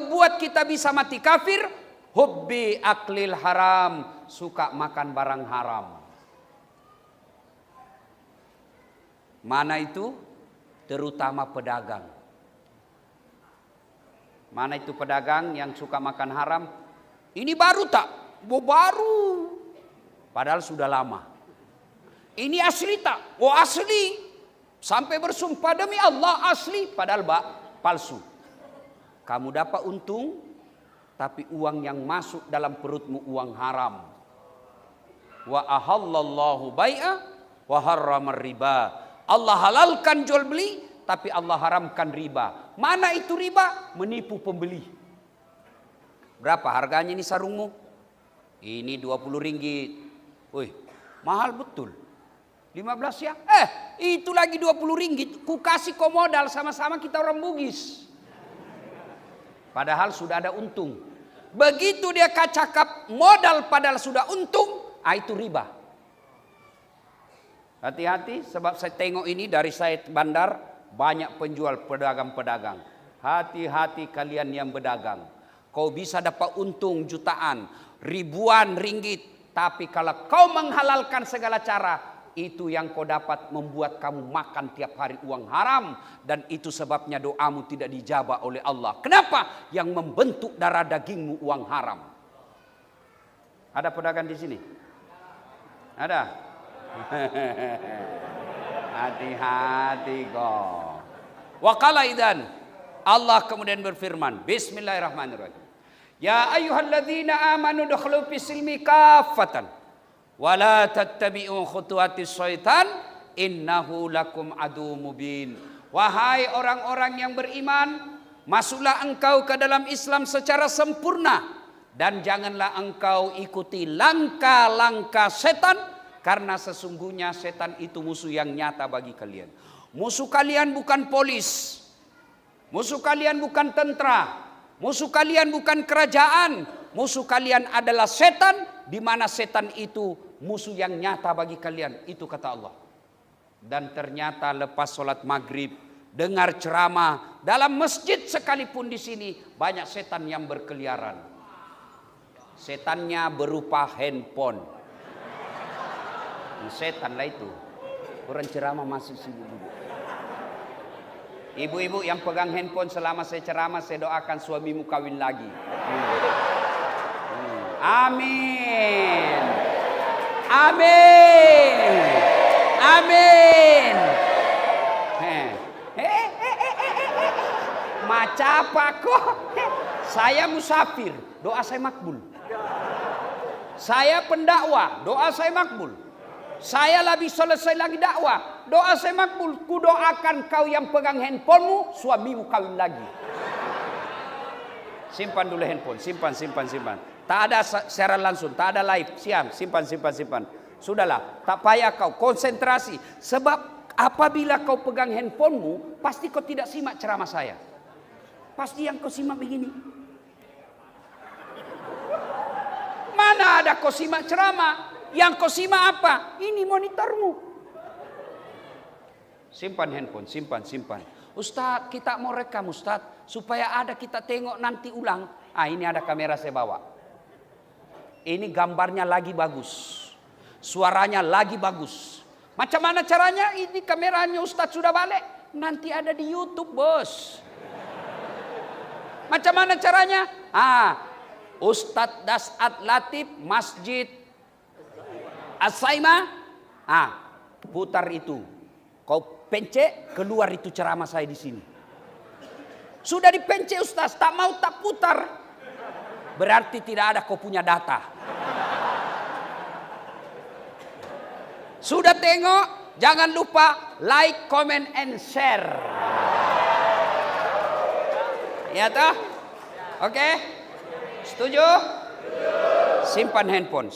buat kita bisa mati kafir, hubbi aklil haram, suka makan barang haram. Mana itu? Terutama pedagang. Mana itu pedagang yang suka makan haram? Ini baru tak? Baru. Padahal sudah lama. Ini asli tak? Oh asli. Sampai bersumpah demi Allah asli. Padahal palsu. Kamu dapat untung, tapi uang yang masuk dalam perutmu uang haram. Wa ahallallahu bai'a wa harramar riba. Allah halalkan jual beli, tapi Allah haramkan riba. Mana itu riba? Menipu pembeli. Berapa harganya ini sarungmu? Ini 20 ringgit. Wih, mahal betul. 15 ya? Itu lagi 20 ringgit. Ku kasih kau modal, sama-sama kita orang Bugis. Padahal sudah ada untung. Begitu dia cakap modal padahal sudah untung, itu riba. Hati-hati, sebab saya tengok ini dari saya bandar, banyak penjual pedagang-pedagang. Hati-hati kalian yang berdagang. Kau bisa dapat untung jutaan, ribuan ringgit. Tapi kalau kau menghalalkan segala cara, itu yang kau dapat membuat kamu makan tiap hari uang haram. Dan itu sebabnya doamu tidak dijabah oleh Allah. Kenapa? Yang membentuk darah dagingmu uang haram. Ada pedagang di sini? Ada? Hati-hati kau. Waqala idzan, Allah kemudian berfirman, bismillahirrahmanirrahim. Ya ayyuhalladzina amanu dukhulu fis silmi kaffatan wa la tattabi'u khutuwatis syaitan innahu lakum adu mubin. Wahai orang-orang yang beriman, masuklah engkau ke dalam Islam secara sempurna dan janganlah engkau ikuti langkah-langkah setan, karena sesungguhnya setan itu musuh yang nyata bagi kalian. Musuh kalian bukan polis, musuh kalian bukan tentara, musuh kalian bukan kerajaan, musuh kalian adalah setan, di mana setan itu musuh yang nyata bagi kalian. Itu kata Allah. Dan ternyata lepas sholat maghrib, dengar ceramah dalam masjid sekalipun di sini banyak setan yang berkeliaran. Setannya berupa handphone. Setan lah itu. Orang ceramah masuk sini dulu. Ibu-ibu yang pegang handphone selama saya ceramah, saya doakan suamimu kawin lagi. Amin. Amin. Amin. Macam apa kok? Saya musafir, doa saya makbul. Saya pendakwah, doa saya makbul. Saya lagi selesai lagi dakwah, doa saya makbul. Ku doakan kau yang pegang handphonemu, suamimu kawin lagi. Simpan dulu handphone, simpan. Tak ada siaran langsung, tak ada live, simpan. Sudahlah, tak payah kau konsentrasi. Sebab apabila kau pegang handphonemu, pasti kau tidak simak ceramah saya. Pasti yang kau simak begini. Mana ada kau simak ceramah? Yang kau simak apa? Ini monitormu. Simpan handphone, simpan. Ustaz, kita mau rekam Ustaz, supaya ada kita tengok nanti ulang. Ini ada kamera saya bawa. Ini gambarnya lagi bagus. Suaranya lagi bagus. Macam mana caranya? Ini kameranya Ustaz sudah balik. Nanti ada di YouTube, bos. Macam mana caranya? Ustadz Dasat Latif Masjid As-Saimah. Putar itu. Kau pencet, keluar itu ceramah saya di sini. Sudah dipencet Ustaz, tak mau tak putar. Berarti tidak ada kau punya data. Sudah tengok, jangan lupa like, comment, and share. Ya toh? Oke? Setuju? Simpan handphone.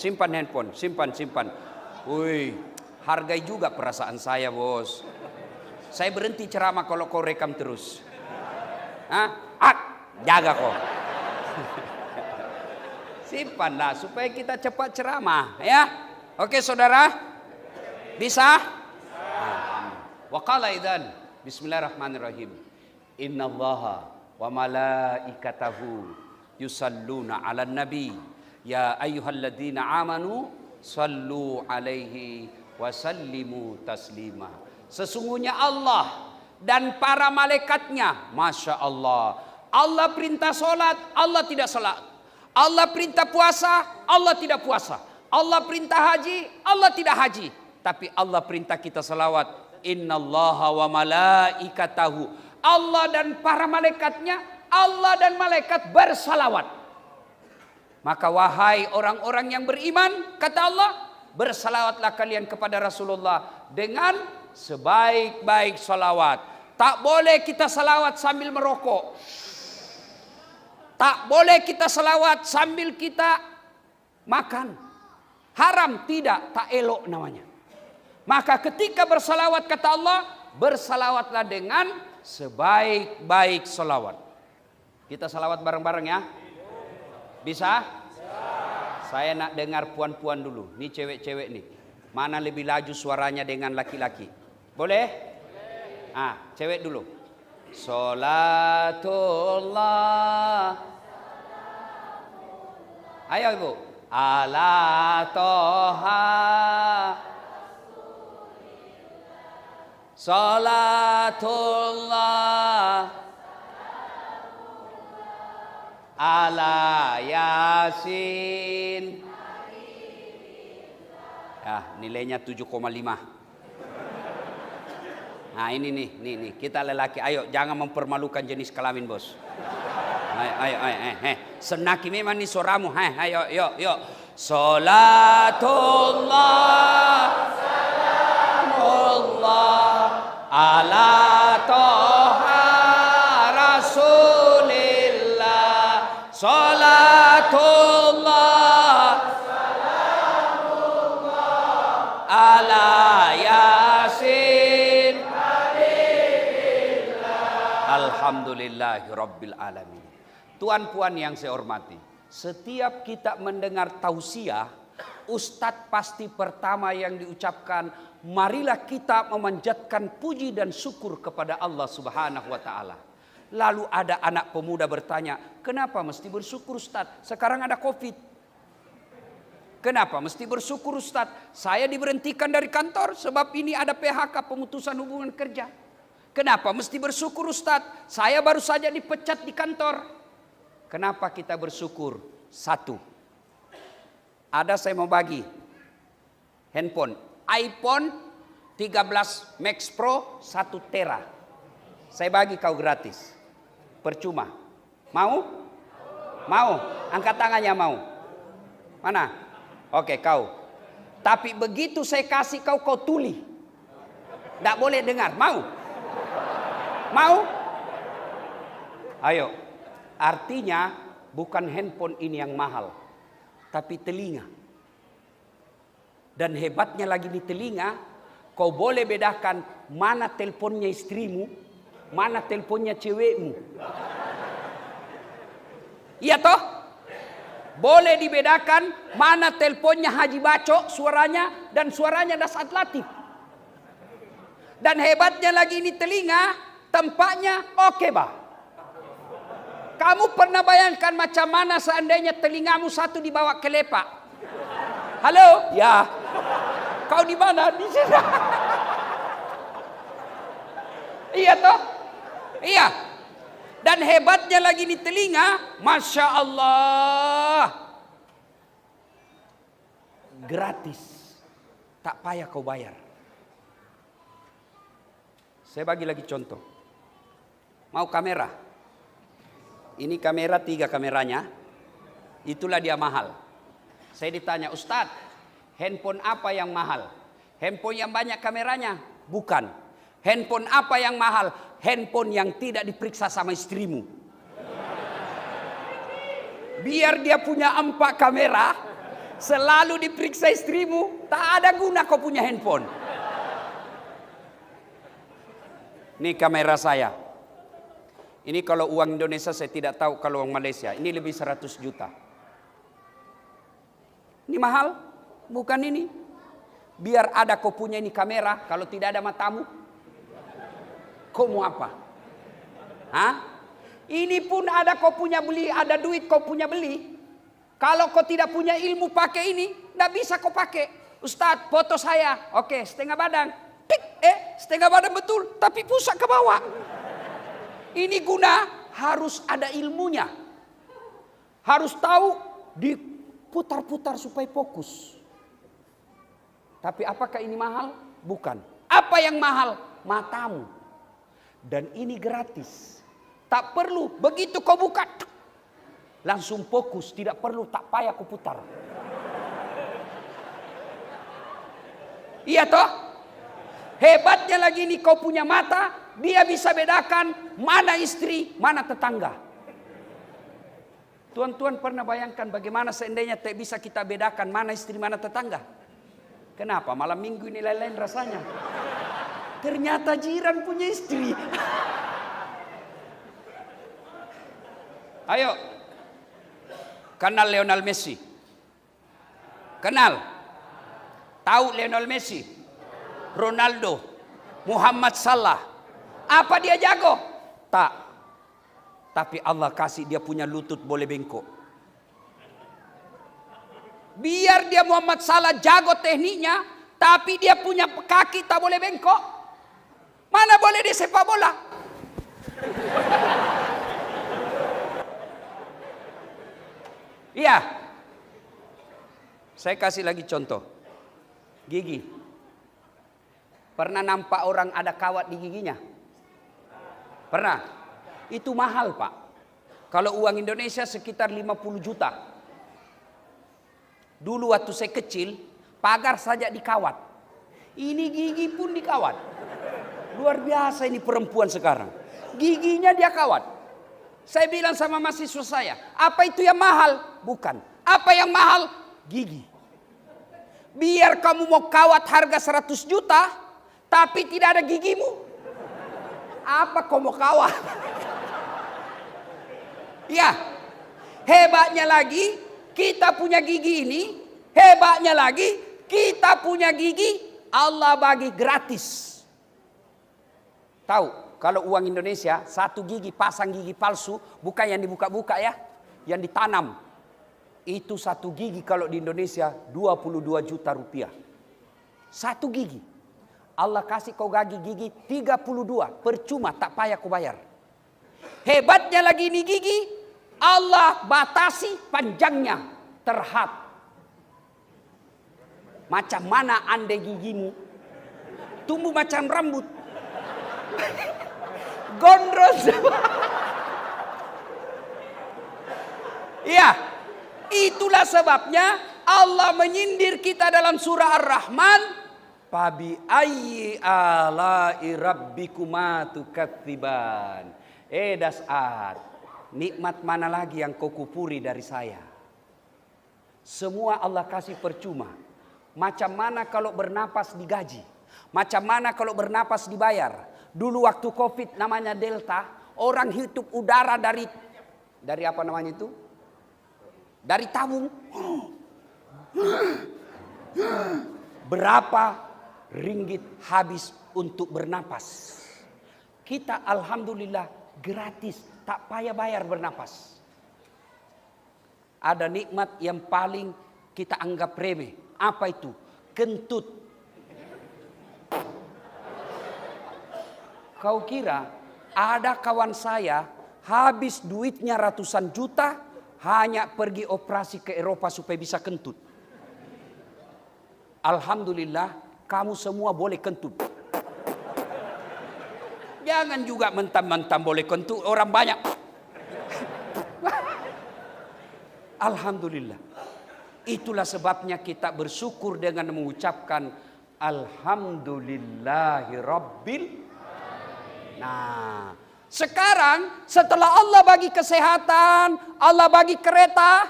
Wih, hargai juga perasaan saya, bos. Saya berhenti ceramah kalau kau rekam terus. Jaga kau. Simpanlah supaya kita cepat ceramah, ya. Oke, saudara? Bisa? Wa qala idzan bismillahirrahmanirrahim. Innallaha wa malaikatahu yusalluna 'alan nabi ya ayyuhalladzina amanu sallu 'alaihi wa sallimu taslima. Sesungguhnya Allah dan para malaikatnya, Masya Allah. Allah perintah solat, Allah tidak solat. Allah perintah puasa, Allah tidak puasa. Allah perintah haji, Allah tidak haji. Tapi Allah perintah kita salawat. Innallaha wa malaikatahu. Allah dan para malaikatnya, Allah dan malaikat bersalawat. Maka wahai orang-orang yang beriman, kata Allah, bersalawatlah kalian kepada Rasulullah dengan sebaik-baik salawat. Tak boleh kita salawat sambil merokok. Tak boleh kita salawat sambil kita makan. Haram, tidak, tak elok namanya. Maka ketika bersalawat, kata Allah, bersalawatlah dengan sebaik-baik salawat. Kita salawat bareng-bareng ya. Bisa? Saya nak dengar puan-puan dulu. Ini cewek-cewek nih. Mana lebih laju suaranya dengan laki-laki? Boleh? Cewek dulu. Salatullah. Ayo ibu. Ala toha. Salatullah. Ala Yasin. Ya, nilainya 7,5. Nah ini nih, kita lelaki, ayo jangan mempermalukan jenis kelamin bos. Ayo. Senaki memang nih suaramu, ayo, yuk. Salatullah, salamullah, ala toha rasulillah. Salatullah, salamullah, ala Yasin. Alhamdulillahi Rabbil Alamin. Tuan puan yang saya hormati, setiap kita mendengar tausiah, ustadz pasti pertama yang diucapkan, marilah kita memanjatkan puji dan syukur kepada Allah Subhanahu wa taala. Lalu ada anak pemuda bertanya, kenapa mesti bersyukur ustadz? Sekarang ada Covid. Kenapa mesti bersyukur ustadz? Saya diberhentikan dari kantor sebab ini ada PHK, pemutusan hubungan kerja. Kenapa mesti bersyukur ustadz? Saya baru saja dipecat di kantor. Kenapa kita bersyukur? Satu, ada saya mau bagi handphone iPhone 13 Max Pro 1 tera. Saya bagi kau gratis. Percuma. Mau? Mau? Angkat tangannya mau. Mana? Oke kau. Tapi begitu saya kasih kau tuli. Tidak boleh dengar. Mau? Mau? Ayo. Artinya bukan handphone ini yang mahal, tapi telinga. Dan hebatnya lagi di telinga, kau boleh bedakan mana teleponnya istrimu, mana teleponnya cewekmu. Iya toh? Boleh dibedakan mana teleponnya Haji Baco suaranya dan suaranya Dasat Latif. Dan hebatnya lagi ini telinga, tempatnya oke bah. Kamu pernah bayangkan macam mana seandainya telingamu satu dibawa ke lepak? Halo? Ya. Kau di mana? Di sini. Iya toh? Iya. Dan hebatnya lagi di telinga, Masya Allah. Gratis. Tak payah kau bayar. Saya bagi lagi contoh. Mau kamera? Ini kamera 3 kameranya. Itulah dia mahal. Saya ditanya, Ustadz, handphone apa yang mahal? Handphone yang banyak kameranya? Bukan. Handphone apa yang mahal? Handphone yang tidak diperiksa sama istrimu. Biar dia punya 4 kamera, selalu diperiksa istrimu, tak ada guna kau punya handphone. Ini kamera saya. Ini kalau uang Indonesia saya tidak tahu, kalau uang Malaysia ini lebih 100 juta. Ini mahal? Bukan ini. Biar ada kau punya ini kamera, kalau tidak ada matamu, kau mau apa? Hah? Ini pun ada kau punya beli, ada duit kau punya beli. Kalau kau tidak punya ilmu pakai ini, tidak bisa kau pakai. Ustadz, foto saya, oke, setengah badan. Tik, setengah badan betul, tapi pusat ke bawah. Ini guna harus ada ilmunya. Harus tahu diputar-putar supaya fokus. Tapi apakah ini mahal? Bukan. Apa yang mahal? Matamu. Dan ini gratis. Tak perlu, begitu kau buka, langsung fokus, tidak perlu, tak payah kau putar. Iya toh? Hebatnya lagi nih kau punya mata, dia bisa bedakan mana istri, mana tetangga. Tuan-tuan pernah bayangkan bagaimana seandainya tak bisa kita bedakan mana istri, mana tetangga? Kenapa? Malam minggu ini lain-lain rasanya. Ternyata jiran punya istri. Ayo, kenal Lionel Messi? Kenal? Tahu Lionel Messi? Ronaldo? Muhammad Salah? Apa dia jago? Tak. Tapi Allah kasih dia punya lutut boleh bengkok. Biar dia Muhammad Salah jago tekniknya, tapi dia punya kaki tak boleh bengkok. Mana boleh dia sepak bola? Iya. Saya kasih lagi contoh. Gigi. Pernah nampak orang ada kawat di giginya? Pernah? Itu mahal, Pak. Kalau uang Indonesia sekitar 50 juta. Dulu waktu saya kecil, pagar saja dikawat. Ini gigi pun dikawat. Luar biasa ini perempuan sekarang. Giginya dia kawat. Saya bilang sama mahasiswa saya, apa itu yang mahal? Bukan. Apa yang mahal? Gigi. Biar kamu mau kawat harga 100 juta, tapi tidak ada gigimu. Apa kau mau kawat? Ya, hebatnya lagi kita punya gigi ini. Hebatnya lagi kita punya gigi Allah bagi gratis. Tahu? Kalau uang Indonesia, satu gigi pasang gigi palsu, bukan yang dibuka-buka ya, yang ditanam. Itu satu gigi kalau di Indonesia 22 juta rupiah. Satu gigi. Allah kasih kau gigi 32, percuma tak payah kau bayar. Hebatnya lagi ini gigi, Allah batasi panjangnya, terhad. Macam mana andai gigimu tumbuh macam rambut. Gondrong. Iya, itulah sebabnya Allah menyindir kita dalam surah Ar-Rahman. Fabi ayyi ala'i rabbikuma tukatsiban. Dasar, nikmat mana lagi yang kau kupuri dari saya? Semua Allah kasih percuma. Macam mana kalau bernapas digaji? Macam mana kalau bernapas dibayar? Dulu waktu Covid namanya Delta, orang hidup udara dari apa namanya itu? Dari tabung. Berapa ringgit habis untuk bernapas? Kita alhamdulillah gratis, tak payah bayar bernapas. Ada nikmat yang paling kita anggap remeh. Apa itu? Kentut. Kau kira ada kawan saya habis duitnya ratusan juta hanya pergi operasi ke Eropa supaya bisa kentut. Alhamdulillah kamu semua boleh kentut. Jangan juga mentang-mentang boleh kentut, orang banyak. Alhamdulillah. Itulah sebabnya kita bersyukur dengan mengucapkan Alhamdulillahirabbil. Nah, sekarang setelah Allah bagi kesehatan, Allah bagi kereta,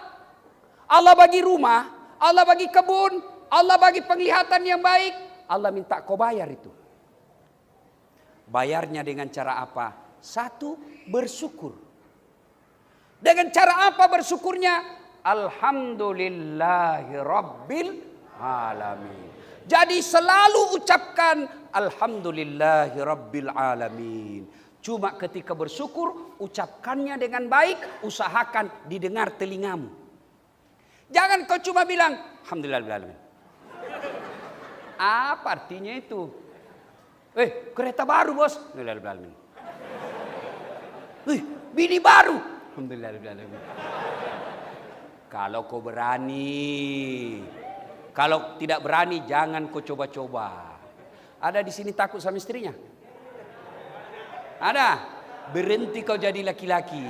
Allah bagi rumah, Allah bagi kebun, Allah bagi penglihatan yang baik, Allah minta kau bayar itu. Bayarnya dengan cara apa? Satu, bersyukur. Dengan cara apa bersyukurnya? Alhamdulillahirabbil alamin. Jadi selalu ucapkan Alhamdulillahirabbil alamin. Cuma ketika bersyukur, ucapkannya dengan baik, usahakan didengar telingamu. Jangan kau cuma bilang, alhamdulillah. Apa artinya itu? Kereta baru bos. Alhamdulillah. Bini baru. Alhamdulillah. Kalau kau berani. Kalau tidak berani, jangan kau coba-coba. Ada di sini takut sama istrinya? Ada? Berhenti kau jadi laki-laki.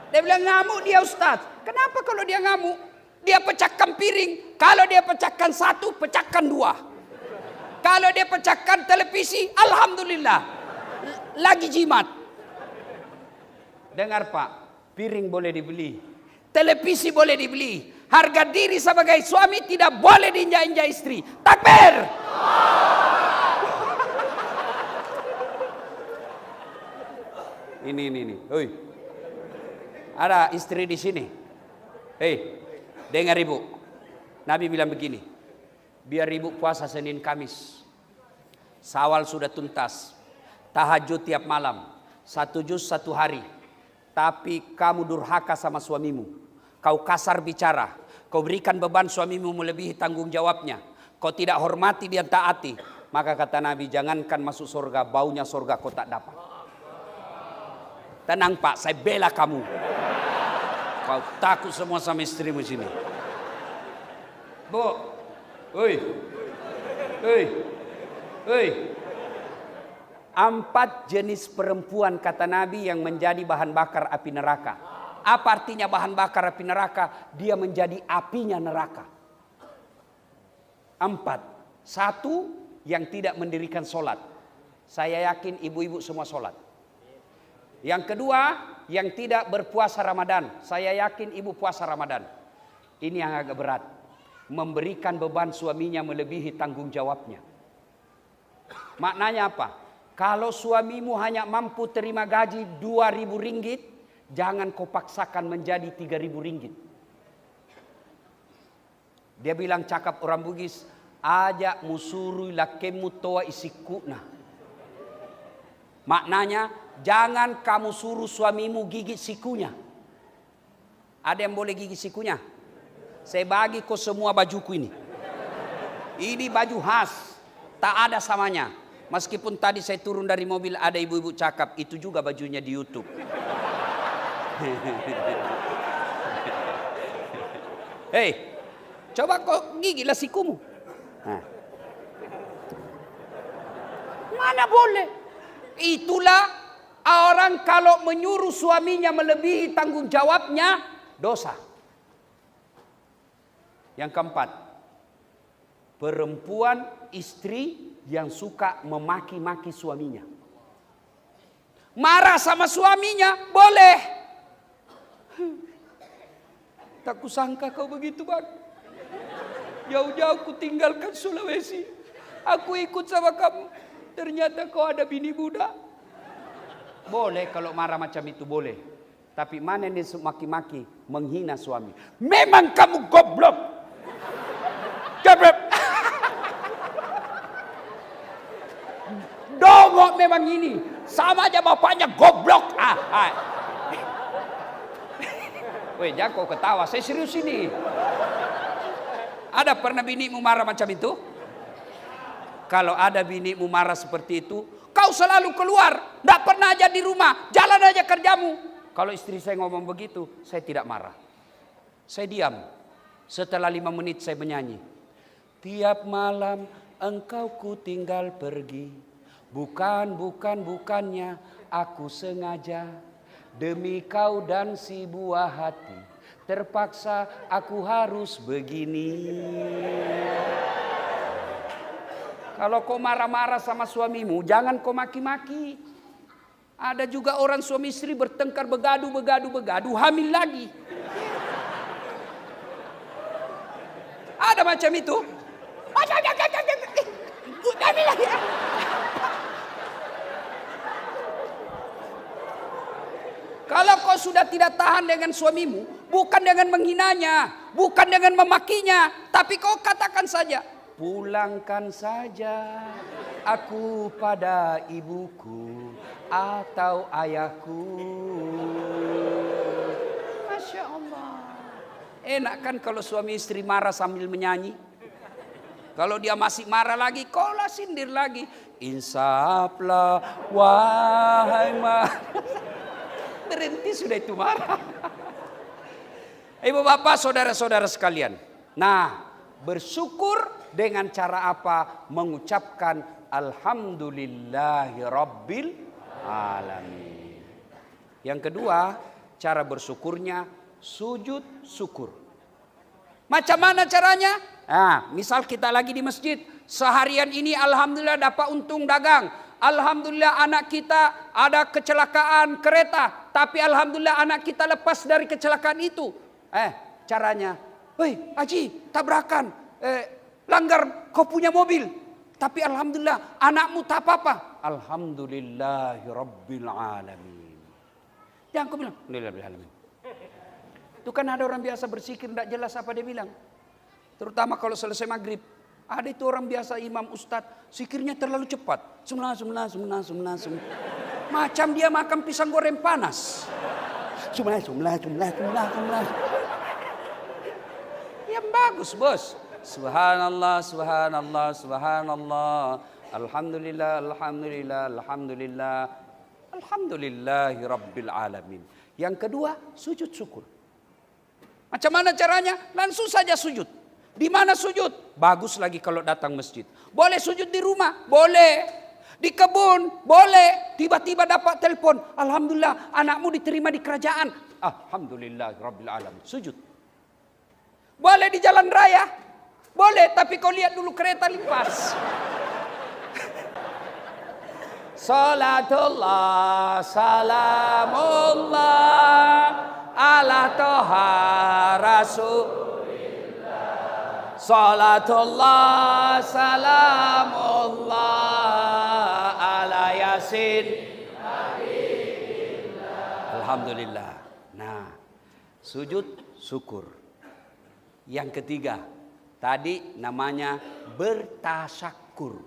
Dia bilang ngamuk dia Ustaz. Kenapa kalau dia ngamuk? Dia pecahkan piring. Kalau dia pecahkan satu, pecahkan dua. Kalau dia pecahkan televisi, alhamdulillah. Lagi jimat. Dengar Pak, piring boleh dibeli. Televisi boleh dibeli. Harga diri sebagai suami tidak boleh diinjak-injak istri. Takbir! Ini. Hoi. Ada istri di sini. Dengar ibu. Nabi bilang begini. Biar ibu puasa Senin Kamis. Syawal sudah tuntas. Tahajud tiap malam. 1 juz 1 hari. Tapi kamu durhaka sama suamimu. Kau kasar bicara. Kau berikan beban suamimu melebihi tanggung jawabnya. Kau tidak hormati dia taati. Maka kata Nabi, jangankan masuk surga, baunya surga kau tak dapat. Tenang Pak, saya bela kamu. Kau takut semua sama istrimu sini. Bu, hei. 4 jenis perempuan kata Nabi yang menjadi bahan bakar api neraka. Apa artinya bahan bakar api neraka? Dia menjadi apinya neraka. 4. 1, yang tidak mendirikan sholat. Saya yakin ibu-ibu semua sholat. Yang kedua, yang tidak berpuasa Ramadan. Saya yakin ibu puasa Ramadan. Ini yang agak berat. Memberikan beban suaminya melebihi tanggung jawabnya. Maknanya apa? Kalau suamimu hanya mampu terima gaji 2.000 ringgit, jangan kau paksakan menjadi 3.000 ringgit. Dia bilang cakap orang Bugis, ajak musuru lakemu toa isikuna. Maknanya, jangan kamu suruh suamimu gigit sikunya. Ada yang boleh gigit sikunya? Saya bagi kau semua bajuku ini. Ini baju khas, tak ada samanya. Meskipun tadi saya turun dari mobil ada ibu-ibu cakap, itu juga bajunya di YouTube. Coba kau gigitlah sikumu. Mana boleh? Itulah orang kalau menyuruh suaminya melebihi tanggung jawabnya, dosa. Yang keempat, perempuan istri yang suka memaki-maki suaminya. Marah sama suaminya, boleh. Tak kusangka kau begitu Bang. Jauh-jauh ku tinggalkan Sulawesi. Aku ikut sama kamu. Ternyata kau ada bini muda. Boleh kalau marah macam itu boleh. Tapi mana ini maki-maki, menghina suami. Memang kamu goblok. Goblok. Dongok memang ini. Sama aja bapaknya goblok. Weh, jangan kau ketawa. Saya serius ini. Ada pernah binimu marah macam itu? Kalau ada binimu marah seperti itu, kau selalu keluar. Tidak pernah aja di rumah. Jalan aja kerjamu. Kalau istri saya ngomong begitu, saya tidak marah. Saya diam. Setelah 5 menit saya menyanyi. Tiap malam engkau ku tinggal pergi. Bukannya aku sengaja. Demi kau dan si buah hati. Terpaksa aku harus begini. Kalau kau marah-marah sama suamimu, jangan kau maki-maki. Ada juga orang suami istri bertengkar, begadu, hamil lagi. Ada macam itu. Hamil lagi. Kalau kau sudah tidak tahan dengan suamimu, bukan dengan menghinanya, bukan dengan memakinya, tapi kau katakan saja, pulangkan saja aku pada ibuku. atau ayahku. Masya Allah. Enak kan kalau suami istri marah sambil menyanyi. Kalau dia masih marah lagi, kolah sindir lagi. Insaflah wahai berhenti sudah itu marah. Ibu bapak saudara-saudara sekalian. Nah, bersyukur dengan cara apa? Mengucapkan alhamdulillahi rabbil alamin. Yang kedua, cara bersyukurnya sujud syukur. Macam mana caranya? Nah, misal kita lagi di masjid, seharian ini alhamdulillah dapat untung dagang. Alhamdulillah anak kita ada kecelakaan kereta, tapi alhamdulillah anak kita lepas dari kecelakaan itu. Caranya, "Hei, Haji, tabrakan, langgar kau punya mobil, tapi alhamdulillah anakmu tak apa-apa." Alhamdulillahirabbil alamin. Jangan kau bilang, "Alhamdulillahirabbil alamin." Itu kan ada orang biasa bersikir tidak jelas apa dia bilang. Terutama kalau selesai maghrib. Ada itu orang biasa imam ustadz. Zikirnya terlalu cepat. Sumlah. Macam dia makan pisang goreng panas. Sumlah. Yang bagus bos. Subhanallah. Alhamdulillah. Alhamdulillahi rabbil alamin. Yang kedua, sujud syukur. Macam mana caranya? Langsung saja sujud. Di mana sujud? Bagus lagi kalau datang masjid. Boleh sujud di rumah? Boleh. Di kebun? Boleh. Tiba-tiba dapat telepon. Alhamdulillah anakmu diterima di kerajaan. Alhamdulillah rabbil alamin. Sujud. Boleh di jalan raya? Boleh, tapi kau lihat dulu kereta lintas. Salatullah, salamullah ala toha rasulillah. Salatullah, salamullah ala yasin. Alhamdulillah. Nah, sujud syukur. Yang ketiga, tadi namanya bertasyakur.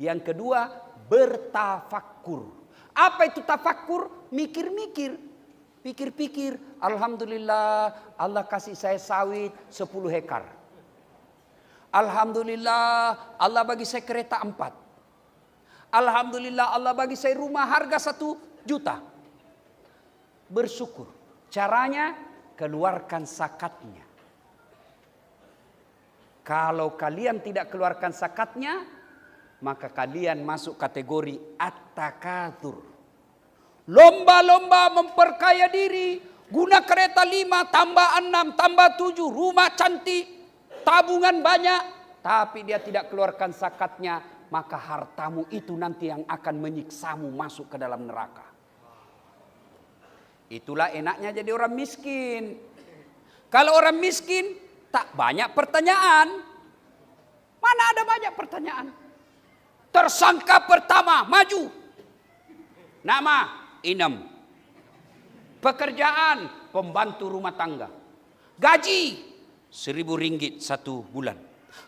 Yang kedua, bertafakkur. Apa itu tafakkur? Mikir-mikir. Pikir-pikir, alhamdulillah Allah kasih saya sawit 10 hektar. Alhamdulillah Allah bagi saya kereta 4. Alhamdulillah Allah bagi saya rumah harga 1 juta. Bersyukur. Caranya keluarkan zakatnya. Kalau kalian tidak keluarkan zakatnya, maka kalian masuk kategori at-takatsur. Lomba-lomba memperkaya diri. Guna kereta 5, tambah 6, tambah 7. Rumah cantik. Tabungan banyak. Tapi dia tidak keluarkan zakatnya. Maka hartamu itu nanti yang akan menyiksamu masuk ke dalam neraka. Itulah enaknya jadi orang miskin. Kalau orang miskin tak banyak pertanyaan. Mana ada banyak pertanyaan? Tersangka pertama maju. Nama Inem. Pekerjaan pembantu rumah tangga. Gaji 1.000 ringgit 1 bulan.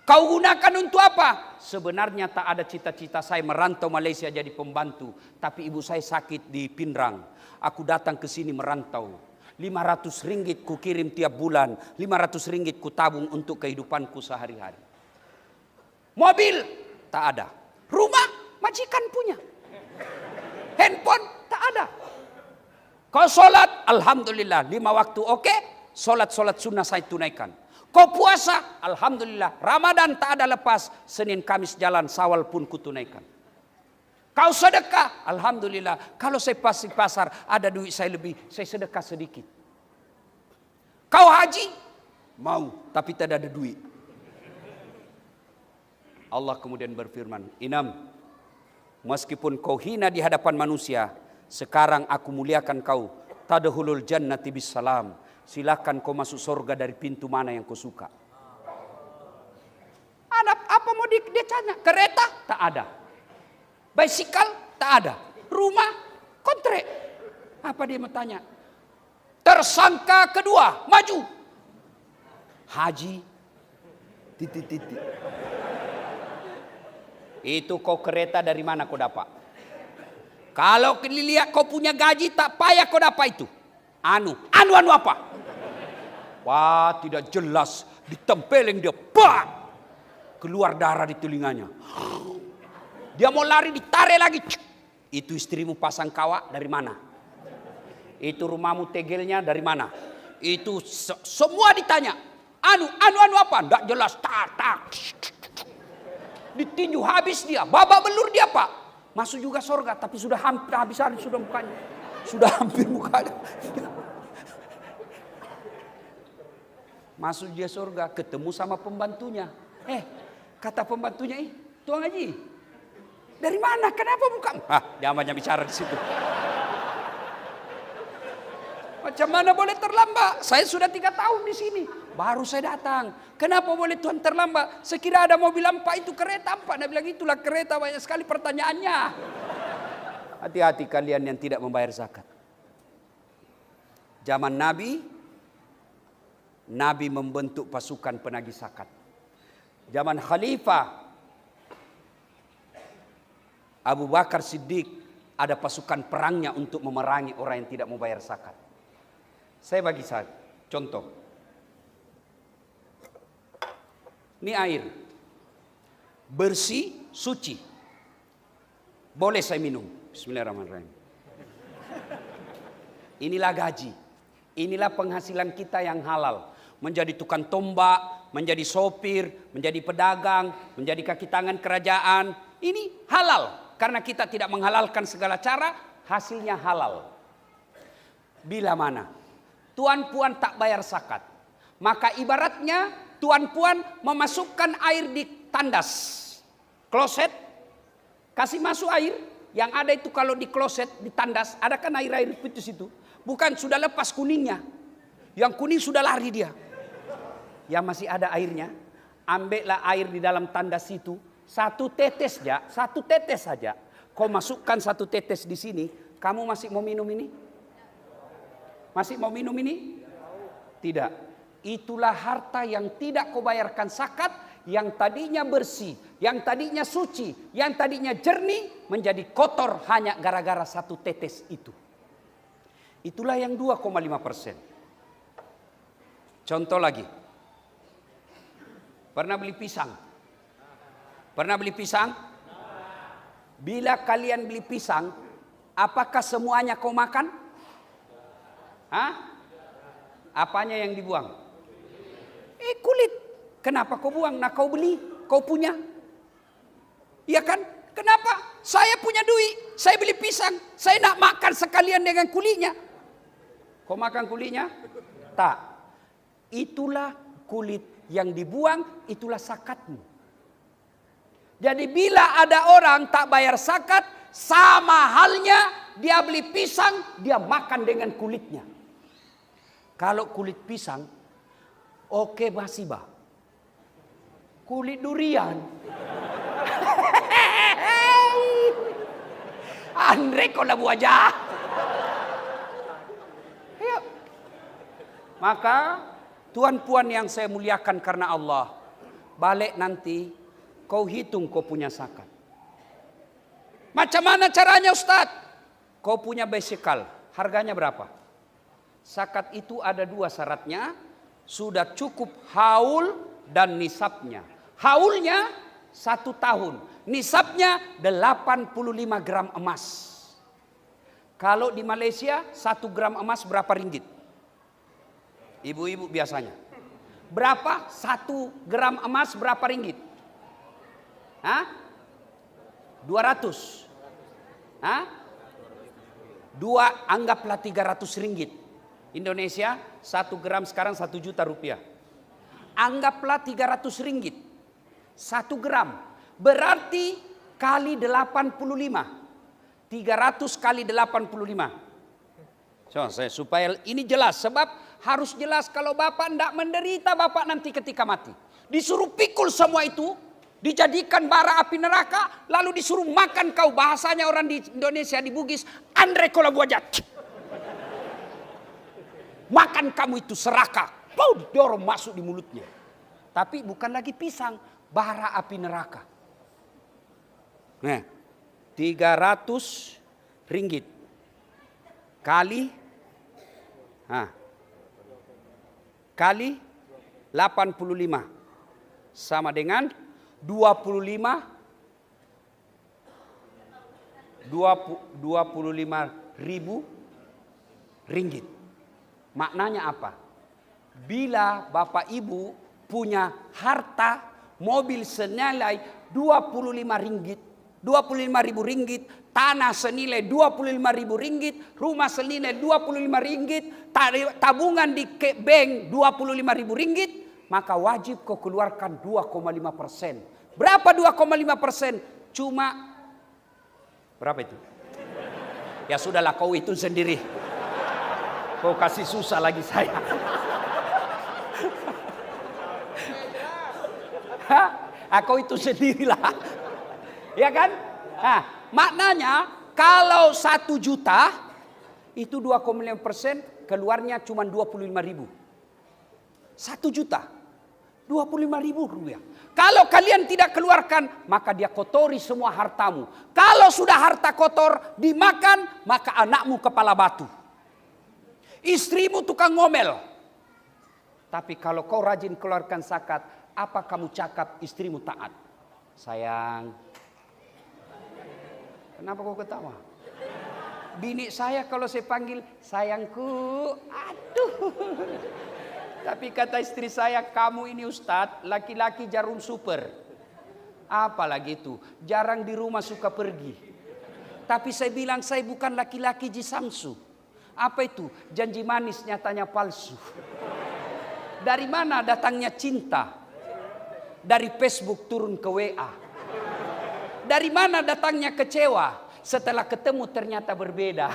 Kau gunakan untuk apa? Sebenarnya tak ada cita-cita saya merantau Malaysia jadi pembantu. Tapi ibu saya sakit di Pinrang. Aku datang ke sini merantau. 500 ringgit ku kirim tiap bulan. 500 ringgit ku tabung untuk kehidupanku sehari-hari. Mobil tak ada. Rumah majikan punya. Handphone tak ada. Kau sholat, alhamdulillah 5 waktu oke. Sholat sunnah saya tunaikan. Kau puasa, alhamdulillah Ramadan tak ada lepas. Senin Kamis jalan, Syawal pun kutunaikan. Kau sedekah, alhamdulillah. Kalau saya pasti pasar ada duit saya lebih, saya sedekah sedikit. Kau haji, mau tapi tak ada duit. Allah kemudian berfirman, Inam, meskipun kau hina di hadapan manusia, sekarang aku muliakan kau. Tadkhulul jannati bisalam. Silakan kau masuk surga dari pintu mana yang kau suka. Apa mau dia tanya? Kereta? Tak ada. Bicycle? Tak ada. Rumah? Kontrak. Apa dia mau tanya? Tersangka kedua, maju. Haji? Titik. Itu kau kereta dari mana kau dapat? Kalau lihat kau punya gaji tak payah kau dapat itu. Anu apa? Wah, tidak jelas. Ditempelin dia. Pak! Keluar darah di telinganya. Dia mau lari ditarik lagi. Itu istrimu pasang kawat dari mana? Itu rumahmu tegelnya dari mana? Itu semua ditanya. Anu apa? Tidak jelas. Tak. Ditinju habis dia. Babak belur dia, Pak. Masuk juga surga, tapi sudah hampir habis hari sudah mukanya. Sudah hampir mukanya. Masuk dia surga, ketemu sama pembantunya. Kata pembantunya, Tuan Haji, dari mana? Kenapa mukamu? Dia banyak bicara di situ. Macam mana boleh terlambat? Saya sudah 3 tahun di sini. Baru saya datang. Kenapa boleh Tuhan terlambat? Sekira ada mobil lampak itu kereta apa? Dia bilang itulah kereta, banyak sekali pertanyaannya. Hati-hati kalian yang tidak membayar zakat. Zaman Nabi membentuk pasukan penagih zakat. Zaman Khalifah Abu Bakar Siddiq ada pasukan perangnya untuk memerangi orang yang tidak membayar zakat. Saya bagi contoh. Ini air. Bersih, suci. Boleh saya minum. Bismillahirrahmanirrahim. Inilah gaji. Inilah penghasilan kita yang halal. Menjadi tukang tombak, menjadi sopir, menjadi pedagang, menjadi kaki tangan kerajaan. Ini halal. Karena kita tidak menghalalkan segala cara, hasilnya halal. Bila mana tuan-puan tak bayar zakat, maka ibaratnya tuan-puan memasukkan air di tandas. Kloset, kasih masuk air. Yang ada itu kalau di kloset, di tandas, ada kan air-air putih itu. Bukan sudah lepas kuningnya. Yang kuning sudah lari dia. Yang masih ada airnya, ambillah air di dalam tandas itu. 1 tetes saja. Kau masukkan 1 tetes di sini, kamu masih mau minum ini? Masih mau minum ini? Tidak. Itulah harta yang tidak kau bayarkan zakat, yang tadinya bersih, yang tadinya suci, yang tadinya jernih, menjadi kotor hanya gara-gara 1 tetes itu. Itulah yang 2,5%. Contoh lagi. Pernah beli pisang? Bila kalian beli pisang, apakah semuanya kau makan? Apanya yang dibuang? Kulit. Kenapa kau buang? Nah kau beli, kau punya. Iya kan? Kenapa? Saya punya duit, saya beli pisang, saya nak makan sekalian dengan kulitnya. Kau makan kulitnya? Tak. Itulah kulit yang dibuang, itulah zakatmu. Jadi bila ada orang tak bayar zakat, sama halnya dia beli pisang, dia makan dengan kulitnya. Kalau kulit pisang, oke basiba. Kulit durian. Andre kau lah wajah. Maka tuan-puan yang saya muliakan karena Allah, balik nanti kau hitung kau punya zakat. Macam mana caranya Ustaz? Kau punya bicycle, harganya berapa? Zakat itu ada 2 syaratnya, sudah cukup haul dan nisabnya. Haulnya 1 tahun, nisabnya 85 gram emas. Kalau di Malaysia 1 gram emas berapa ringgit? Ibu-ibu biasanya. Berapa 1 gram emas berapa ringgit? 200. 2 anggaplah 300 ringgit. Indonesia 1 gram sekarang 1 juta rupiah. Anggaplah 300 ringgit. 1 gram. Berarti kali 85. 300 kali 85. Supaya ini jelas. Sebab harus jelas kalau Bapak tidak menderita Bapak nanti ketika mati. Disuruh pikul semua itu. Dijadikan bara api neraka. Lalu disuruh makan kau. Bahasanya orang di Indonesia di Bugis. Andre kola buajat. Makan kamu itu serakah. Kau didorong masuk di mulutnya. Tapi bukan lagi pisang. Bara api neraka. Nah, 300 ringgit kali kali 85 sama dengan 25.000 ringgit. Maknanya apa? Bila Bapak Ibu punya harta mobil senilai 25.000 ringgit, tanah senilai 25.000 ringgit, rumah senilai 25 ringgit, tabungan di bank 25.000 ringgit, maka wajib kau keluarkan 2,5%. Berapa 2,5%? Cuma berapa itu? Ya sudahlah, kau hitung sendiri. Kau kasih susah lagi saya. Kau itu sendirilah. Ya kan? Maknanya kalau 1 juta itu 2,5% keluarnya cuma 25.000. 1 juta 25.000 rupiah. Kalau kalian tidak keluarkan, maka dia kotori semua hartamu. Kalau sudah harta kotor dimakan, maka anakmu kepala batu, istrimu tukang ngomel. Tapi kalau kau rajin keluarkan zakat, apa kamu cakap istrimu taat? Sayang, kenapa kau ketawa? Bini saya kalau saya panggil sayangku, aduh. Tapi kata istri saya, kamu ini Ustadz, laki-laki jarum super. Apalagi itu, jarang di rumah suka pergi. Tapi saya bilang, saya bukan laki-laki jisamsu. Apa itu? Janji manis nyatanya palsu. Dari mana datangnya cinta? Dari Facebook turun ke WA. Dari mana datangnya kecewa? Setelah ketemu ternyata berbeda.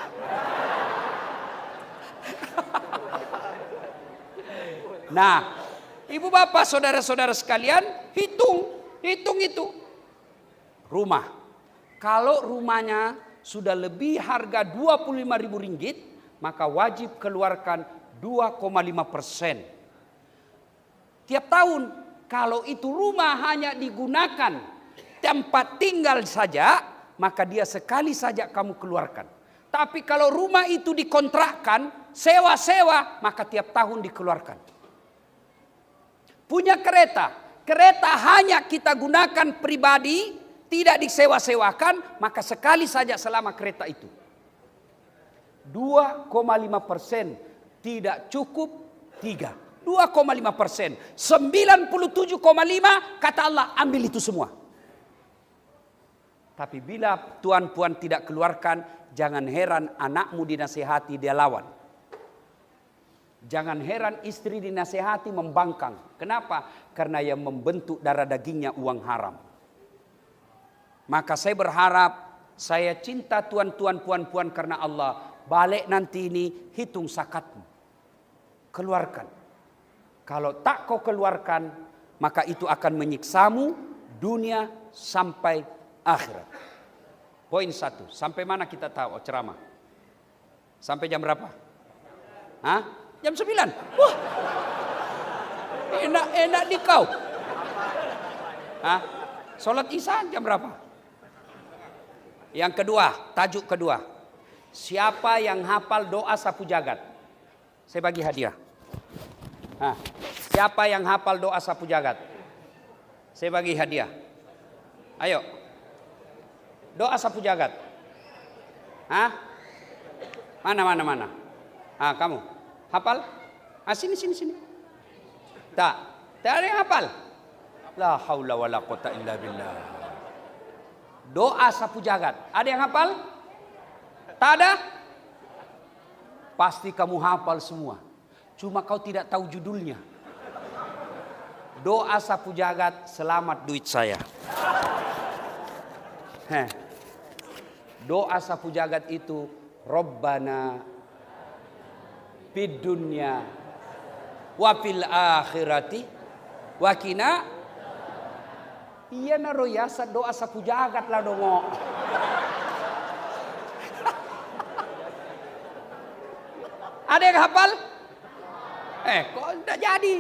Nah, ibu bapak, saudara-saudara sekalian, hitung itu. Rumah. Kalau rumahnya sudah lebih harga 25.000 ringgit, maka wajib keluarkan 2,5%. Tiap tahun, kalau itu rumah hanya digunakan tempat tinggal saja, maka dia sekali saja kamu keluarkan. Tapi kalau rumah itu dikontrakkan, sewa-sewa, maka tiap tahun dikeluarkan. Punya kereta hanya kita gunakan pribadi, tidak disewa-sewakan, maka sekali saja selama kereta itu. 2,5% tidak cukup 3. 2,5%. 97,5 kata Allah, ambil itu semua. Tapi bila tuan puan tidak keluarkan, jangan heran anakmu dinasihati dia lawan. Jangan heran istri dinasihati membangkang. Kenapa? Karena yang membentuk darah dagingnya uang haram. Maka saya berharap, saya cinta tuan-tuan puan-puan karena Allah. Balik nanti ini hitung zakatmu. Keluarkan. Kalau tak kau keluarkan, maka itu akan menyiksamu dunia sampai akhirat. Poin 1. Sampai mana kita tahu ceramah? Sampai jam berapa? Jam 9. Wah. Enak di kau. Sholat Isya jam berapa? Yang kedua, tajuk kedua. Siapa yang hafal doa sapu jagat? Saya bagi hadiah. Siapa yang hafal doa sapu jagat? Saya bagi hadiah. Ayo. Doa sapu jagat. Mana? Kamu hafal? Sini. Tak ada yang hafal. La haula wala quwata illa billah. Doa sapu jagat. Ada yang hafal? Tak ada? Pasti kamu hafal semua. Cuma kau tidak tahu judulnya. Doa sapu jagat selamat duit saya. Doa sapu jagat itu Rabbana fid dunya wa fil akhirati wa qina. Iya naro yasa doa sapu jagat lah dongo. Ada yang hafal? Kok tidak jadi?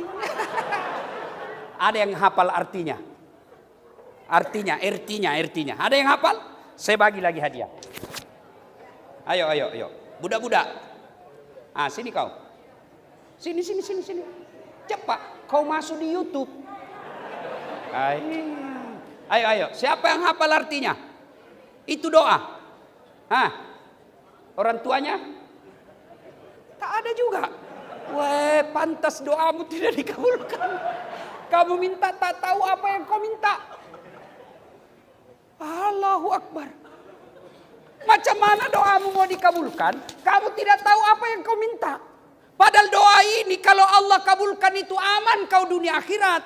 Ada yang hafal artinya? Artinya. Ada yang hafal? Saya bagi lagi hadiah. Ayo. Budak-budak. Ah, sini kau. Sini. Cepat, kau masuk di YouTube. Ayo. Siapa yang hafal artinya? Itu doa. Orang tuanya? Tak ada juga. Wah, pantas doamu tidak dikabulkan. Kamu minta tak tahu apa yang kau minta. Allahu Akbar. Macam mana doamu mau dikabulkan? Kamu tidak tahu apa yang kau minta. Padahal doa ini kalau Allah kabulkan itu aman kau dunia akhirat.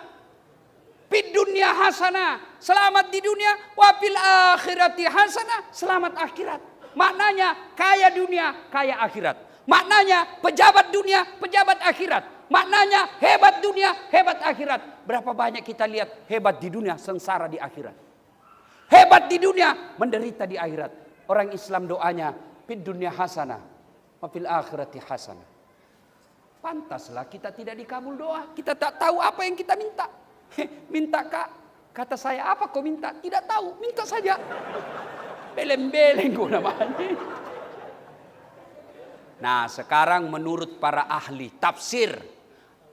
Fid dunya hasanah, selamat di dunia. Wa fil akhirati hasanah, selamat akhirat. Maknanya kaya dunia, kaya akhirat. Maknanya pejabat dunia, pejabat akhirat. Maknanya hebat dunia, hebat akhirat. Berapa banyak kita lihat hebat di dunia, sengsara di akhirat. Hebat di dunia, menderita di akhirat. Orang Islam doanya fid dunya hasanah wa fil akhirati hasanah. Pantaslah kita tidak dikabul doa. Kita tak tahu apa yang kita minta. Minta kak, kata saya apa kau minta? Tidak tahu, minta saja. Beleng-beleng kau namanya. Nah, sekarang menurut para ahli tafsir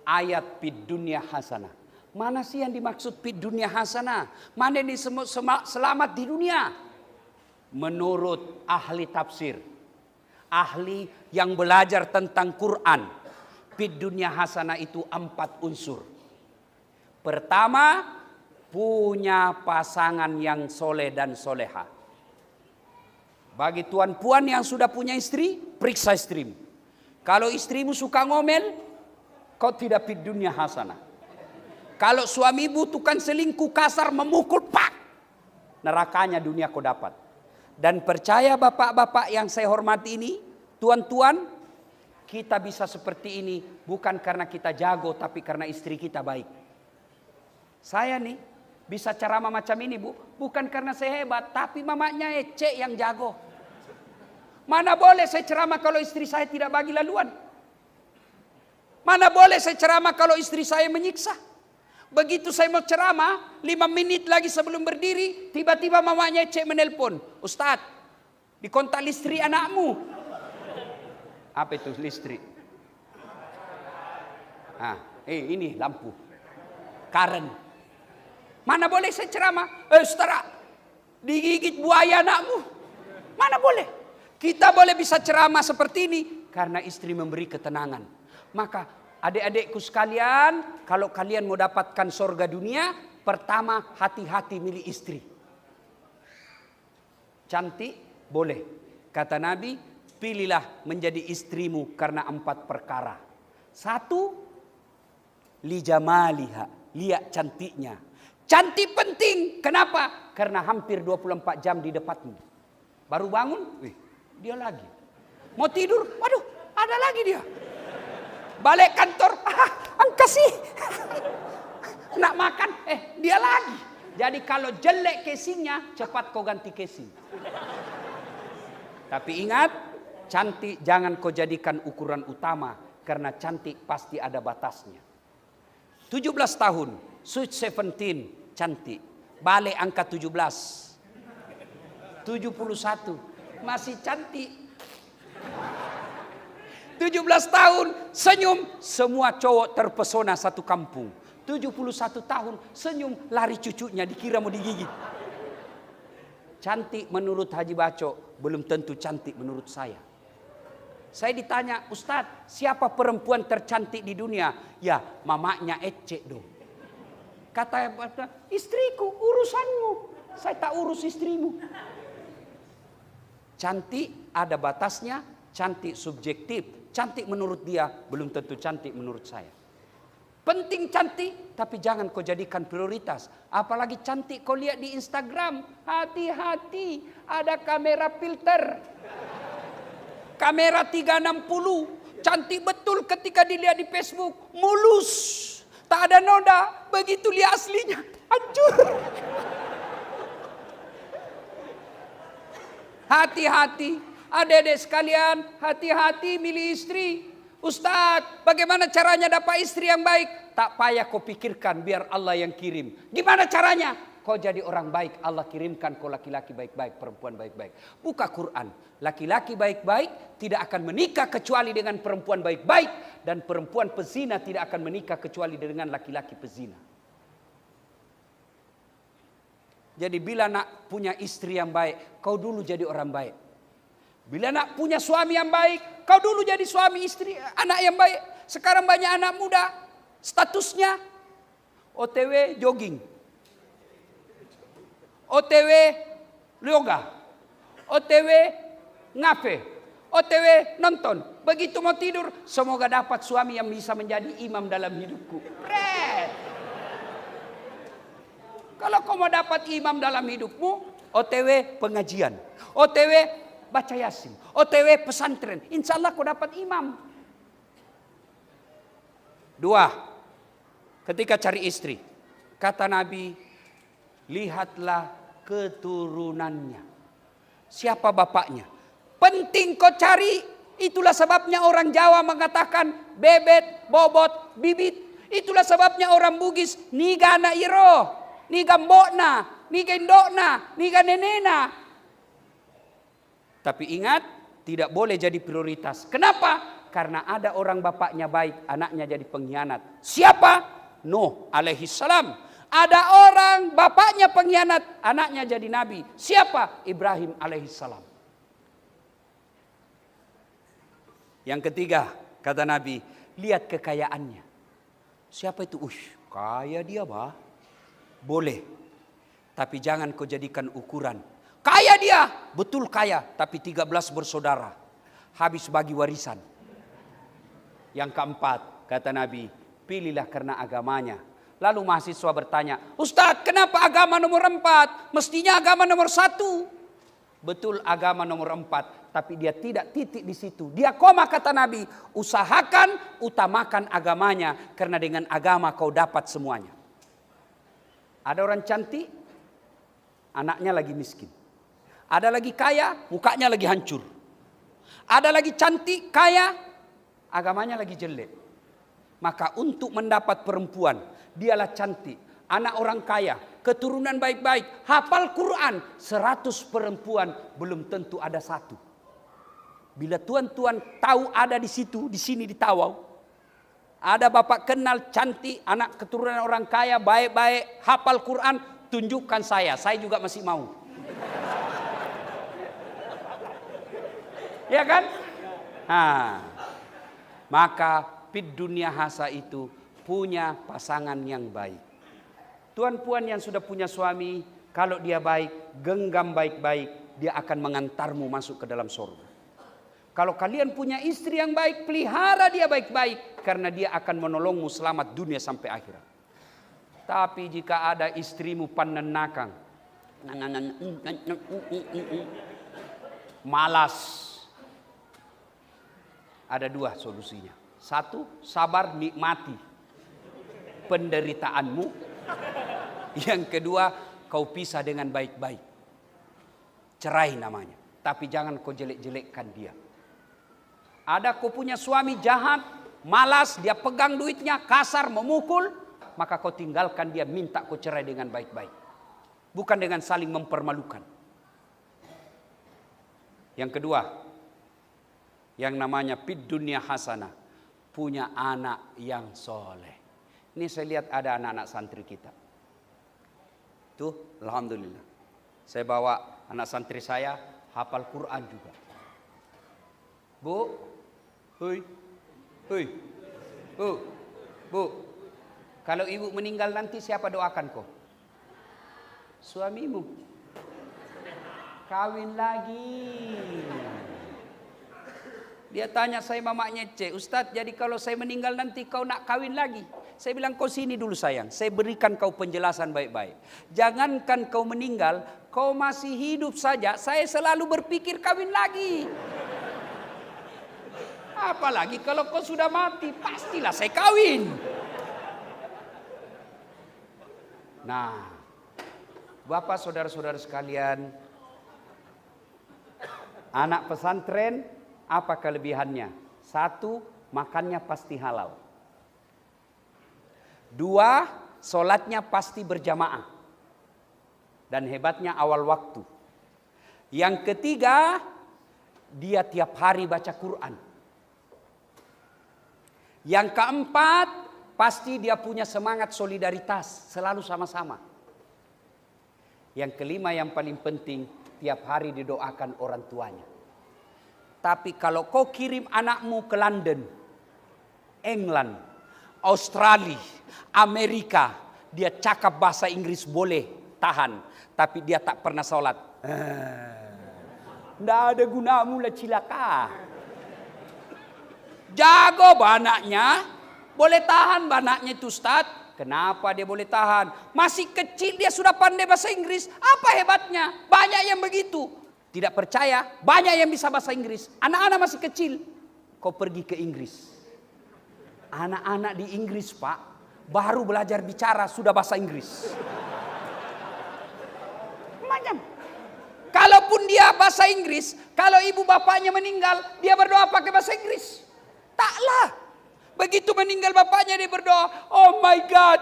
ayat fid dunya hasanah. Mana sih yang dimaksud fid dunya hasanah? Mana ini selamat di dunia? Menurut ahli tafsir, ahli yang belajar tentang Quran, fid dunya hasanah itu 4 unsur. Pertama, punya pasangan yang soleh dan soleha. Bagi tuan puan yang sudah punya istri, periksa istrimu. Kalau istrimu suka ngomel, kau tidak fid dunya hasanah. Kalau suamimu tukang selingkuh kasar memukul, pak, nerakanya dunia kau dapat. Dan percaya bapak-bapak yang saya hormati ini, tuan-tuan, kita bisa seperti ini bukan karena kita jago, tapi karena istri kita baik. Saya nih bisa ceramah macam ini bu, bukan karena saya hebat, tapi mamanya Ece yang jago. Mana boleh saya ceramah kalau istri saya tidak bagi laluan? Mana boleh saya ceramah kalau istri saya menyiksa? Begitu saya mau ceramah, 5 menit lagi sebelum berdiri, tiba-tiba mamanya Ece menelpon. Ustadz, dikontak listrik anakmu. Apa itu listrik? Ini lampu. Karen. Mana boleh saya ceramah? Saudara, digigit buaya anakmu. Mana boleh? Kita boleh bisa ceramah seperti ini karena istri memberi ketenangan. Maka adik-adikku sekalian, kalau kalian mau dapatkan surga dunia, pertama hati-hati milih istri. Cantik boleh. Kata Nabi, pilihlah menjadi istrimu karena 4 perkara. 1, lijamaliha, lihat cantiknya. Cantik penting. Kenapa? Karena hampir 24 jam di depanmu. Baru bangun, dia lagi. Mau tidur, waduh, ada lagi dia. Balik kantor, angkasih. Nak makan, dia lagi. Jadi kalau jelek casingnya, cepat kau ganti casing. Tapi ingat, cantik jangan kau jadikan ukuran utama. Karena cantik pasti ada batasnya. 17 tahun, sweet 17, cantik. Balik angka 17. 71, masih cantik. 17 tahun, senyum, semua cowok terpesona satu kampung. 71 tahun, senyum, lari cucunya, dikira mau digigit. Cantik menurut Haji Baco, belum tentu cantik menurut saya. Saya ditanya, Ustadz, siapa perempuan tercantik di dunia? Ya, mamanya Ece dong. Kata istriku, urusanmu. Saya tak urus istrimu. Cantik ada batasnya, cantik subjektif. Cantik menurut dia, belum tentu cantik menurut saya. Penting cantik, tapi jangan kau jadikan prioritas. Apalagi cantik kau lihat di Instagram. Hati-hati, ada kamera filter. Kamera 360. Cantik betul ketika dilihat di Facebook. Mulus, tak ada noda. Begitu lihat aslinya, hancur. Hati-hati. Adik-adik sekalian, hati-hati milih istri. Ustadz, bagaimana caranya dapat istri yang baik? Tak payah kau pikirkan, biar Allah yang kirim. Gimana caranya? kau jadi orang baik, Allah kirimkan kau laki-laki baik-baik, perempuan baik-baik. Buka Quran. Laki-laki baik-baik tidak akan menikah kecuali dengan perempuan baik-baik. Dan perempuan pezina tidak akan menikah kecuali dengan laki-laki pezina. Jadi bila nak punya istri yang baik, kau dulu jadi orang baik. Bila nak punya suami yang baik, kau dulu jadi suami istri, anak yang baik. Sekarang banyak anak muda, statusnya OTW jogging. OTW yoga, OTW ngafe, OTW nonton. Begitu mau tidur, semoga dapat suami yang bisa menjadi imam dalam hidupku. Kalau kau mau dapat imam dalam hidupmu, OTW pengajian, OTW baca yasin, OTW pesantren. Insya Allah kau dapat imam. 2. Ketika cari istri, kata Nabi, lihatlah keturunannya. Siapa bapaknya? Penting kau cari. Itulah sebabnya orang Jawa mengatakan bebet, bobot, bibit. Itulah sebabnya orang Bugis niga na iro, niga mbokna, niga indokna, niga nenena. Tapi ingat, tidak boleh jadi prioritas. Kenapa? Karena ada orang bapaknya baik, anaknya jadi pengkhianat. Siapa? Nuh alaihi salam. Ada orang bapaknya pengkhianat, anaknya jadi nabi. Siapa? Ibrahim alaihissalam. Yang ketiga, kata Nabi, lihat kekayaannya. Siapa itu? Kaya dia, bah. Boleh. Tapi jangan kau jadikan ukuran. Kaya dia, betul kaya, tapi 13 bersaudara. Habis bagi warisan. Yang keempat, kata Nabi, pilihlah karena agamanya. Lalu mahasiswa bertanya, Ustadz, kenapa agama nomor 4? Mestinya agama nomor 1. Betul agama nomor 4, tapi dia tidak titik di situ. Dia koma, kata Nabi, usahakan utamakan agamanya, karena dengan agama kau dapat semuanya. Ada orang cantik, anaknya lagi miskin. Ada lagi kaya, mukanya lagi hancur. Ada lagi cantik, kaya, agamanya lagi jelek. Maka untuk mendapat perempuan, dialah cantik, anak orang kaya, keturunan baik-baik, hafal Quran, 100 perempuan belum tentu ada 1. Bila tuan-tuan tahu ada di situ, di sini di Tawau, ada bapak kenal cantik, anak keturunan orang kaya, baik-baik, hafal Quran, tunjukkan saya juga masih mau. Ya kan? Maka pid dunia hasa itu punya pasangan yang baik. Tuan puan yang sudah punya suami, kalau dia baik, genggam baik-baik, dia akan mengantarmu masuk ke dalam surga. Kalau kalian punya istri yang baik, pelihara dia baik-baik, karena dia akan menolongmu selamat dunia sampai akhirat. Tapi jika ada istrimu panenakang, malas, ada 2 solusinya. 1, sabar nikmati penderitaanmu. Yang kedua, kau pisah dengan baik-baik. Cerai namanya. Tapi jangan kau jelek-jelekkan dia. Ada kau punya suami jahat, malas, dia pegang duitnya, kasar, memukul, maka kau tinggalkan dia, minta kau cerai dengan baik-baik. Bukan dengan saling mempermalukan. Yang kedua, yang namanya pid dunia hasanah. Punya anak yang soleh. Ini saya lihat ada anak-anak santri kita. Tuh, alhamdulillah. Saya bawa anak santri saya hafal Quran juga. Bu, bu, kalau ibu meninggal nanti siapa doakan kau? Suamimu. Kawin lagi. Dia tanya saya mamanya Ustadz, jadi kalau saya meninggal nanti kau nak kawin lagi? Saya bilang, kau sini dulu sayang, saya berikan kau penjelasan baik-baik. Jangankan kau meninggal, kau masih hidup saja, saya selalu berpikir kawin lagi. Apalagi kalau kau sudah mati, pastilah saya kawin. Nah, Bapak saudara-saudara sekalian, anak pesantren, apa kelebihannya? 1, makannya pasti halal. 2, sholatnya pasti berjamaah. Dan hebatnya awal waktu. Yang ketiga, dia tiap hari baca Quran. Yang keempat, pasti dia punya semangat solidaritas, selalu sama-sama. Yang kelima yang paling penting, tiap hari didoakan orang tuanya. Tapi kalau kau kirim anakmu ke London, England, Australia, Amerika, dia cakap bahasa Inggris boleh tahan, tapi dia tak pernah sholat. Tidak ada gunamu lah, cilaka. Jago banaknya, boleh tahan banaknya itu Ustaz. Kenapa dia boleh tahan? Masih kecil dia sudah pandai bahasa Inggris. Apa hebatnya? Banyak yang begitu. Tidak percaya, banyak yang bisa bahasa Inggris. Anak-anak masih kecil. Kau pergi ke Inggris. Anak-anak di Inggris, Pak, baru belajar bicara sudah bahasa Inggris. Macam. Kalaupun dia bahasa Inggris, kalau ibu bapaknya meninggal, dia berdoa pakai bahasa Inggris. Taklah. Begitu meninggal bapaknya dia berdoa, oh my God,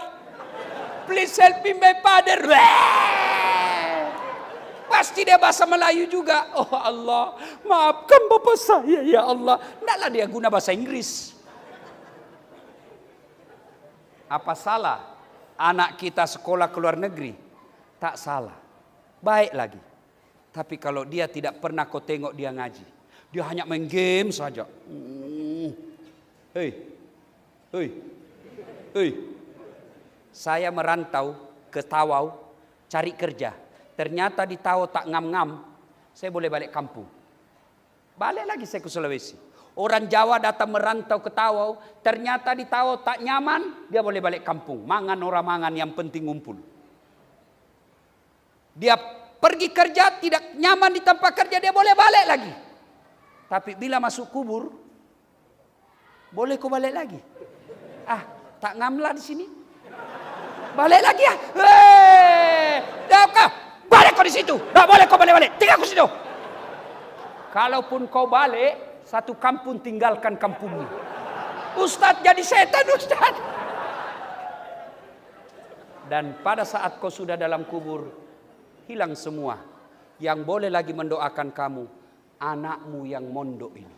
please help me my father. Pasti dia bahasa Melayu juga. Oh Allah, maafkan bapak saya ya Allah. Tidaklah dia guna bahasa Inggris. Apa salah anak kita sekolah ke luar negeri? Tak salah. Baik lagi. Tapi kalau dia tidak pernah kau tengok dia ngaji, dia hanya main game saja. Hei. Saya merantau ke Tawau cari kerja. Ternyata di Tawau tak ngam-ngam. Saya boleh balik kampung. Balik lagi saya ke Sulawesi. Orang Jawa datang merantau ke Tawau. Ternyata di Tawau tak nyaman. Dia boleh balik kampung. Mangan orang mangan, yang penting ngumpul. Dia pergi kerja tidak nyaman di tempat kerja. Dia boleh balik lagi. Tapi bila masuk kubur, boleh kau balik lagi? Tak ngamlah di sini. Balik lagi ya? Balik kau di situ. Tak boleh kau balik-balik. Tinggal kau situ. Kalaupun kau balik, satu kampung tinggalkan kampungmu. Ustaz jadi setan, Ustaz. Dan pada saat kau sudah dalam kubur, hilang semua. Yang boleh lagi mendoakan kamu, anakmu yang mondok ini.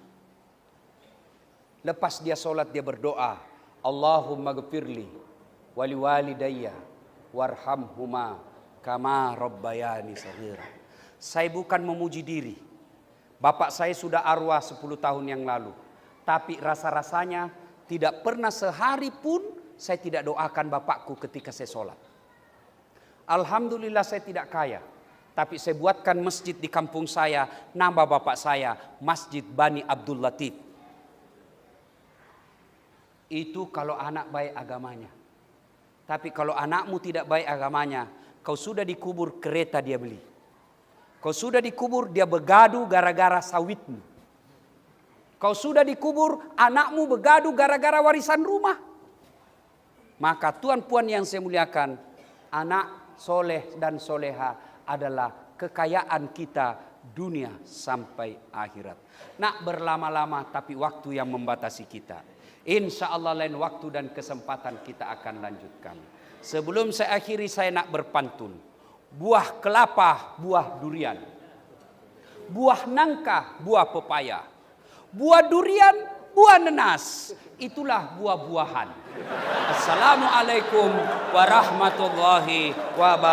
Lepas dia sholat, dia berdoa, Allahumma gfirli wali walidayya warhamhuma kama rabbayani saghira. Saya bukan memuji diri. Bapak saya sudah arwah 10 tahun yang lalu. Tapi rasa-rasanya tidak pernah sehari pun saya tidak doakan bapakku ketika saya sholat. Alhamdulillah saya tidak kaya. Tapi saya buatkan masjid di kampung saya, nama bapak saya, Masjid Bani Abdul Latif. Itu kalau anak baik agamanya. Tapi kalau anakmu tidak baik agamanya, kau sudah dikubur kereta dia beli. Kau sudah dikubur dia begadu gara-gara sawitmu. Kau sudah dikubur anakmu begadu gara-gara warisan rumah. Maka tuan puan yang saya muliakan, anak soleh dan soleha adalah kekayaan kita dunia sampai akhirat. Nak berlama-lama tapi waktu yang membatasi kita. Insya Allah lain waktu dan kesempatan kita akan lanjutkan. Sebelum saya akhiri, saya nak berpantun. Buah kelapa, buah durian. Buah nangka, buah pepaya. Buah durian, buah nenas. Itulah buah-buahan. Assalamualaikum warahmatullahi wabarakatuh.